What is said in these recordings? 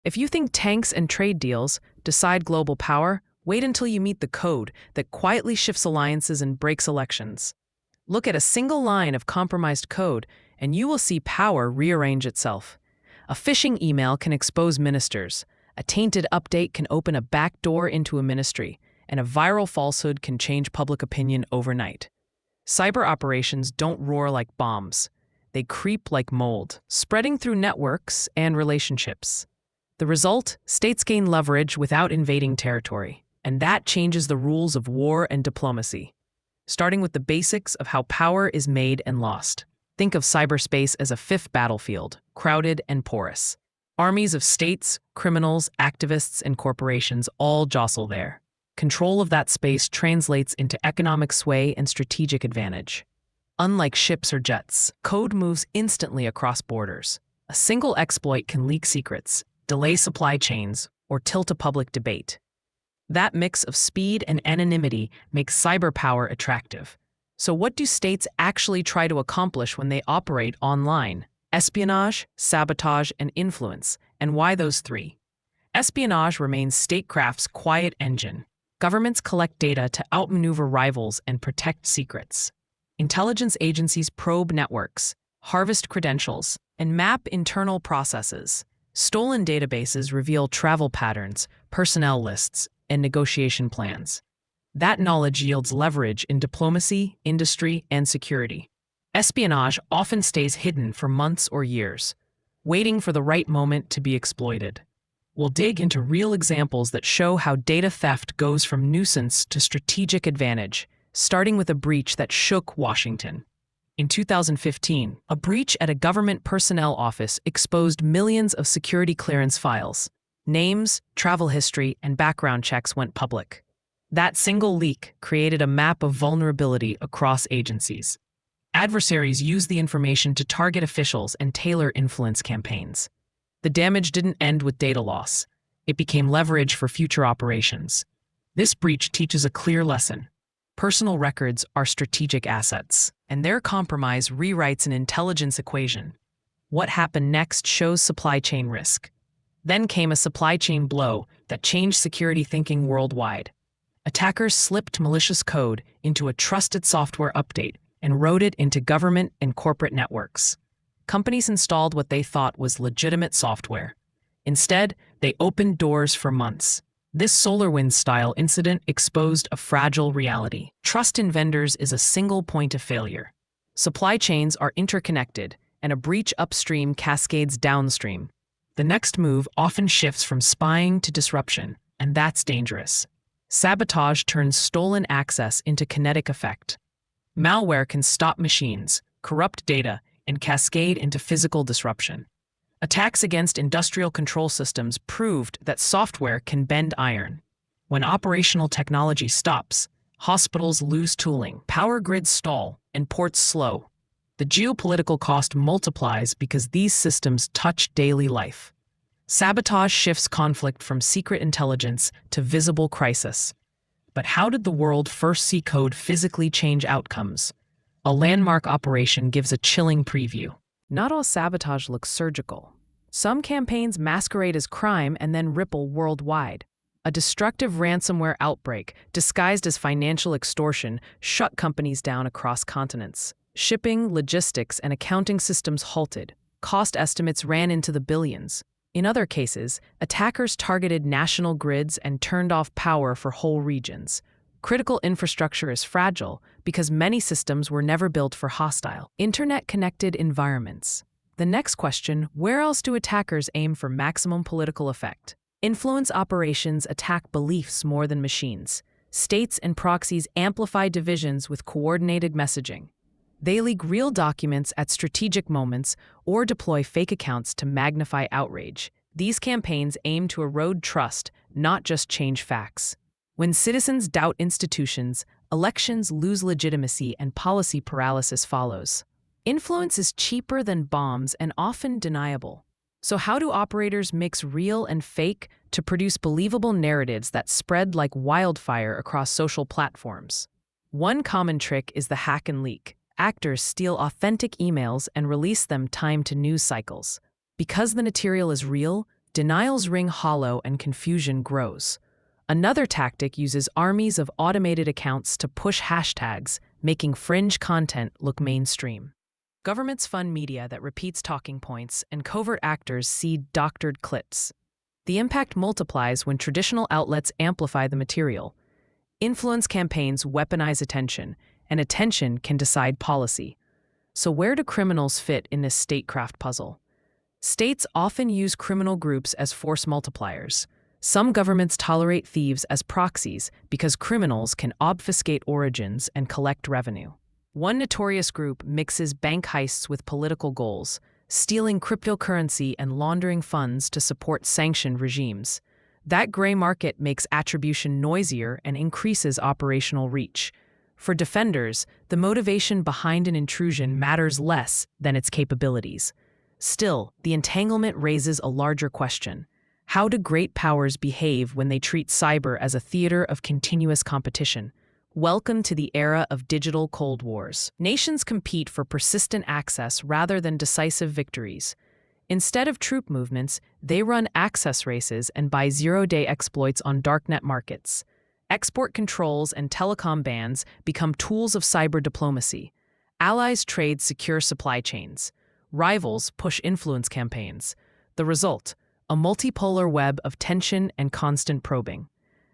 If you think tanks and trade deals decide global power, wait until you meet the code that quietly shifts alliances and breaks elections. Look at a single line of compromised code, and you will see power rearrange itself. A phishing email can expose ministers, a tainted update can open a back door into a ministry, and a viral falsehood can change public opinion overnight. Cyber operations don't roar like bombs. They creep like mold, spreading through networks and relationships. The result? States gain leverage without invading territory, and that changes the rules of war and diplomacy. Starting with the basics of how power is made and lost. Think of cyberspace as a fifth battlefield, crowded and porous. Armies of states, criminals, activists, and corporations all jostle there. Control of that space translates into economic sway and strategic advantage. Unlike ships or jets, code moves instantly across borders. A single exploit can leak secrets, delay supply chains, or tilt a public debate. That mix of speed and anonymity makes cyber power attractive. So what do states actually try to accomplish when they operate online? Espionage, sabotage, and influence. And why those three? Espionage remains statecraft's quiet engine. Governments collect data to outmaneuver rivals and protect secrets. Intelligence agencies probe networks, harvest credentials, and map internal processes. Stolen databases reveal travel patterns, personnel lists, and negotiation plans. That knowledge yields leverage in diplomacy, industry, and security. Espionage often stays hidden for months or years, waiting for the right moment to be exploited. We'll dig into real examples that show how data theft goes from nuisance to strategic advantage, starting with a breach that shook Washington. In 2015, a breach at a government personnel office exposed millions of security clearance files. Names, travel history, and background checks went public. That single leak created a map of vulnerability across agencies. Adversaries used the information to target officials and tailor influence campaigns. The damage didn't end with data loss. It became leverage for future operations. This breach teaches a clear lesson. Personal records are strategic assets, and their compromise rewrites an intelligence equation. What happened next shows supply chain risk. Then came a supply chain blow that changed security thinking worldwide. Attackers slipped malicious code into a trusted software update and wrote it into government and corporate networks. Companies installed what they thought was legitimate software. Instead, they opened doors for months. This SolarWinds-style incident exposed a fragile reality. Trust in vendors is a single point of failure. Supply chains are interconnected, and a breach upstream cascades downstream. The next move often shifts from spying to disruption, and that's dangerous. Sabotage turns stolen access into kinetic effect. Malware can stop machines, corrupt data, and cascade into physical disruption. Attacks against industrial control systems proved that software can bend iron. When operational technology stops, hospitals lose tooling, power grids stall, and ports slow. The geopolitical cost multiplies because these systems touch daily life. Sabotage shifts conflict from secret intelligence to visible crisis. But how did the world first see code physically change outcomes? A landmark operation gives a chilling preview. Not all sabotage looks surgical. Some campaigns masquerade as crime and then ripple worldwide. A destructive ransomware outbreak, disguised as financial extortion, shut companies down across continents. Shipping, logistics, and accounting systems halted. Cost estimates ran into the billions. In other cases, attackers targeted national grids and turned off power for whole regions. Critical infrastructure is fragile because many systems were never built for hostile, internet-connected environments. The next question, where else do attackers aim for maximum political effect? Influence operations attack beliefs more than machines. States and proxies amplify divisions with coordinated messaging. They leak real documents at strategic moments or deploy fake accounts to magnify outrage. These campaigns aim to erode trust, not just change facts. When citizens doubt institutions, elections lose legitimacy and policy paralysis follows. Influence is cheaper than bombs and often deniable. So how do operators mix real and fake to produce believable narratives that spread like wildfire across social platforms? One common trick is the hack and leak. Actors steal authentic emails and release them timed to news cycles. Because the material is real, Denials ring hollow and confusion grows. Another tactic uses armies of automated accounts to push hashtags, making fringe content look mainstream. Governments fund media that repeats talking points, and covert actors seed doctored clips. The impact multiplies when traditional outlets amplify the material. Influence campaigns weaponize attention, and attention can decide policy. So where do criminals fit in this statecraft puzzle? States often use criminal groups as force multipliers. Some governments tolerate thieves as proxies because criminals can obfuscate origins and collect revenue. One notorious group mixes bank heists with political goals, stealing cryptocurrency and laundering funds to support sanctioned regimes. That gray market makes attribution noisier and increases operational reach. For defenders, the motivation behind an intrusion matters less than its capabilities. Still, the entanglement raises a larger question. How do great powers behave when they treat cyber as a theater of continuous competition? Welcome to the era of digital Cold Wars. Nations compete for persistent access rather than decisive victories. Instead of troop movements, they run access races and buy zero-day exploits on darknet markets. Export controls and telecom bans become tools of cyber diplomacy. Allies trade secure supply chains. Rivals push influence campaigns. The result, a multipolar web of tension and constant probing.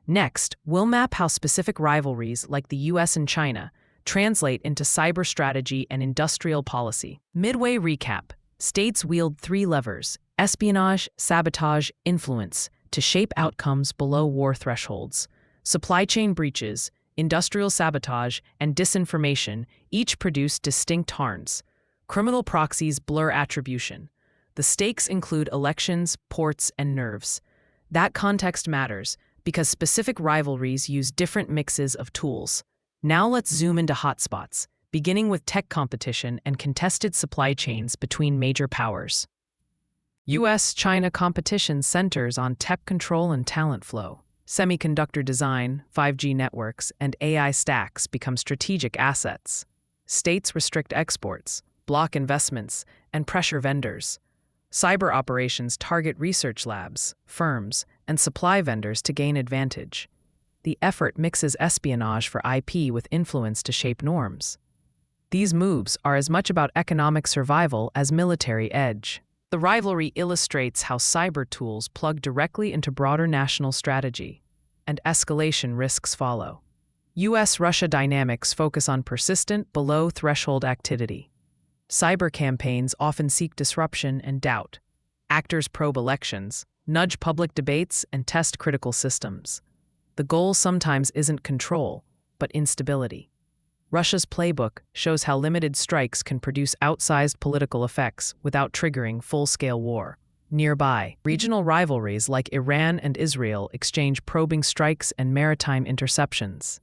Next, we'll map how specific rivalries like the US and China translate into cyber strategy and industrial policy. Midway recap. States wield three levers: espionage, sabotage, influence, to shape outcomes below war thresholds. Supply chain breaches, industrial sabotage, and disinformation each produce distinct harms. Criminal proxies blur attribution. The stakes include elections, ports, and nerves. That context matters because specific rivalries use different mixes of tools. Now let's zoom into hotspots, beginning with tech competition and contested supply chains between major powers. US-China competition centers on tech control and talent flow. Semiconductor design, 5G networks, and AI stacks become strategic assets. States restrict exports, block investments, and pressure vendors. Cyber operations target research labs, firms, and supply vendors to gain advantage. The effort mixes espionage for IP with influence to shape norms. These moves are as much about economic survival as military edge. The rivalry illustrates how cyber tools plug directly into broader national strategy, and escalation risks follow. US-Russia dynamics focus on persistent, below-threshold activity. Cyber campaigns often seek disruption and doubt. Actors probe elections, nudge public debates, and test critical systems. The goal sometimes isn't control, but instability. Russia's playbook shows how limited strikes can produce outsized political effects without triggering full-scale war. Nearby, regional rivalries like Iran and Israel exchange probing strikes and maritime interceptions.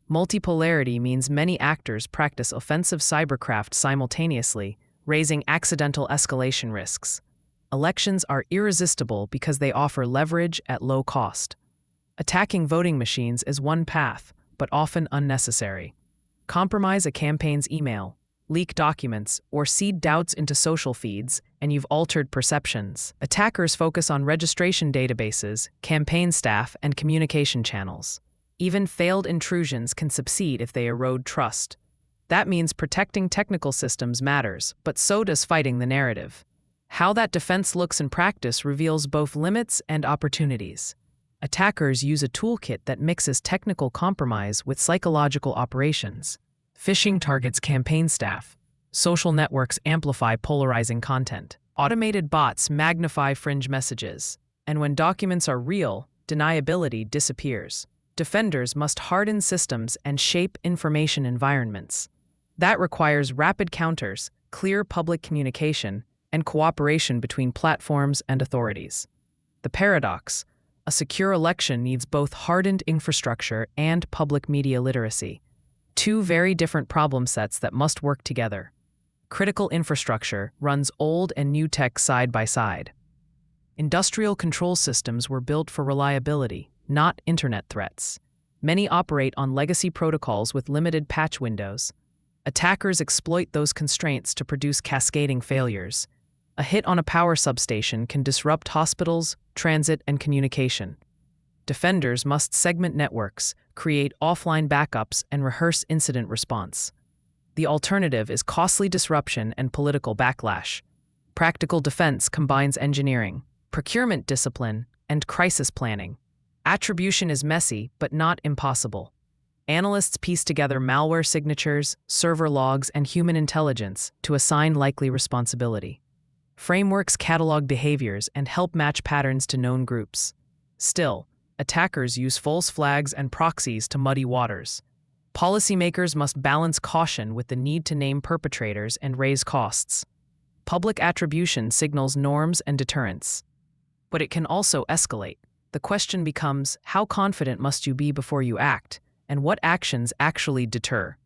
Multipolarity means many actors practice offensive cybercraft simultaneously, raising accidental escalation risks. Elections are irresistible because they offer leverage at low cost. Attacking voting machines is one path, but often unnecessary. Compromise a campaign's email, leak documents, or seed doubts into social feeds, and you've altered perceptions. Attackers focus on registration databases, campaign staff, and communication channels. Even failed intrusions can succeed if they erode trust. That means protecting technical systems matters, but so does fighting the narrative. How that defense looks in practice reveals both limits and opportunities. Attackers use a toolkit that mixes technical compromise with psychological operations. Phishing targets campaign staff. Social networks amplify polarizing content. Automated bots magnify fringe messages. And when documents are real, deniability disappears. Defenders must harden systems and shape information environments. That requires rapid counters, clear public communication, and cooperation between platforms and authorities. The paradox: a secure election needs both hardened infrastructure and public media literacy. Two very different problem sets that must work together. Critical infrastructure runs old and new tech side by side. Industrial control systems were built for reliability, not internet threats. Many operate on legacy protocols with limited patch windows. Attackers exploit those constraints to produce cascading failures. A hit on a power substation can disrupt hospitals, transit, and communication. Defenders must segment networks, create offline backups, and rehearse incident response. The alternative is costly disruption and political backlash. Practical defense combines engineering, procurement discipline, and crisis planning. Attribution is messy, but not impossible. Analysts piece together malware signatures, server logs, and human intelligence to assign likely responsibility. Frameworks catalog behaviors and help match patterns to known groups. Still, attackers use false flags and proxies to muddy waters. Policymakers must balance caution with the need to name perpetrators and raise costs. Public attribution signals norms and deterrence. But it can also escalate. The question becomes, how confident must you be before you act, and what actions actually deter?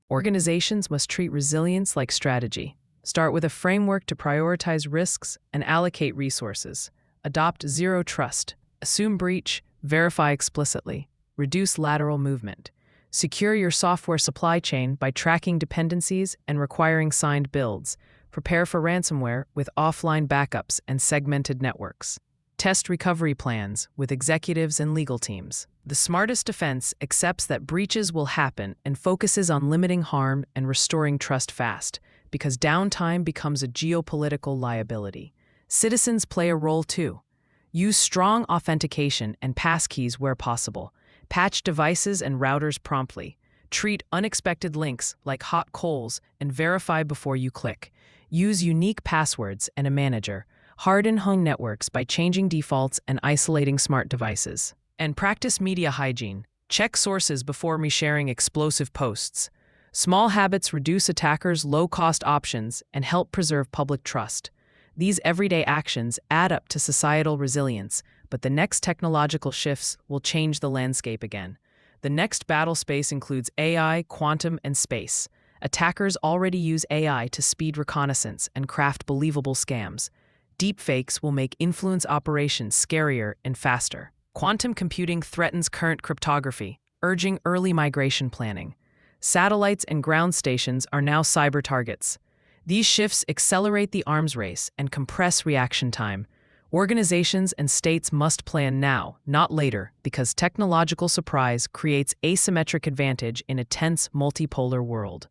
Organizations must treat resilience like strategy. Start with a framework to prioritize risks and allocate resources. Adopt zero trust. Assume breach, verify explicitly. Reduce lateral movement. Secure your software supply chain by tracking dependencies and requiring signed builds. Prepare for ransomware with offline backups and segmented networks. Test recovery plans with executives and legal teams. The smartest defense accepts that breaches will happen and focuses on limiting harm and restoring trust fast, because downtime becomes a geopolitical liability. Citizens play a role too. Use strong authentication and passkeys where possible. Patch devices and routers promptly. Treat unexpected links like hot coals and verify before you click. Use unique passwords and a manager. Harden home networks by changing defaults and isolating smart devices. And practice media hygiene. Check sources before resharing explosive posts. Small habits reduce attackers' low-cost options and help preserve public trust. These everyday actions add up to societal resilience, but the next technological shifts will change the landscape again. The next battle space includes AI, quantum, and space. Attackers already use AI to speed reconnaissance and craft believable scams. Deepfakes will make influence operations scarier and faster. Quantum computing threatens current cryptography, urging early migration planning. Satellites and ground stations are now cyber targets. These shifts accelerate the arms race and compress reaction time. Organizations and states must plan now, not later, because technological surprise creates asymmetric advantage in a tense, multipolar world.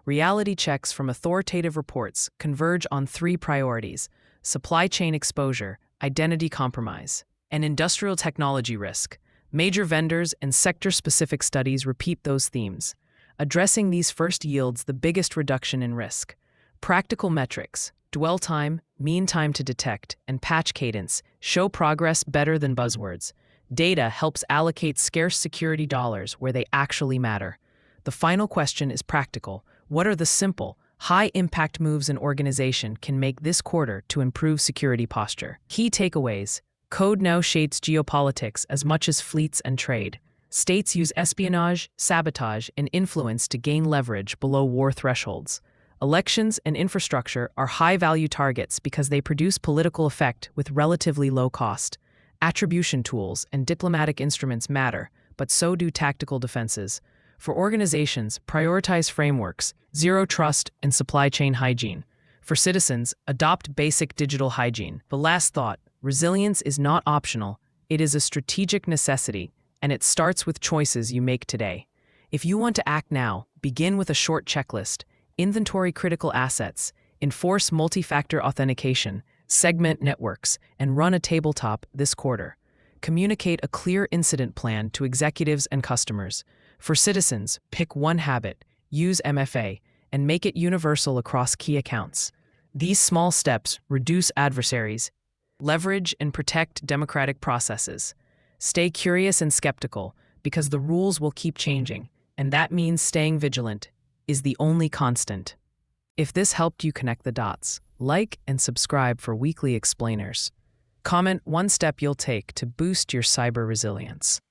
Reality checks from authoritative reports converge on three priorities: supply chain exposure, identity compromise, and industrial technology risk. Major vendors and sector-specific studies repeat those themes. Addressing these first yields the biggest reduction in risk. Practical metrics, dwell time, mean time to detect, and patch cadence show progress better than buzzwords. Data helps allocate scarce security dollars where they actually matter. The final question is practical. What are the simple, high-impact moves an organization can make this quarter to improve security posture? Key takeaways. Code now shapes geopolitics as much as fleets and trade. States use espionage, sabotage, and influence to gain leverage below war thresholds. Elections and infrastructure are high-value targets because they produce political effect with relatively low cost. Attribution tools and diplomatic instruments matter, but so do tactical defenses. For organizations, prioritize frameworks, zero trust, and supply chain hygiene. For citizens, adopt basic digital hygiene. The last thought, resilience is not optional, it is a strategic necessity, and it starts with choices you make today. If you want to act now, begin with a short checklist. Inventory critical assets, enforce multi-factor authentication, segment networks, and run a tabletop this quarter. Communicate a clear incident plan to executives and customers. For citizens, pick one habit, use MFA, and make it universal across key accounts. These small steps reduce adversaries, leverage and protect democratic processes. Stay curious and skeptical, because the rules will keep changing, and that means staying vigilant is the only constant. If this helped you connect the dots, like and subscribe for weekly explainers. Comment one step you'll take to boost your cyber resilience.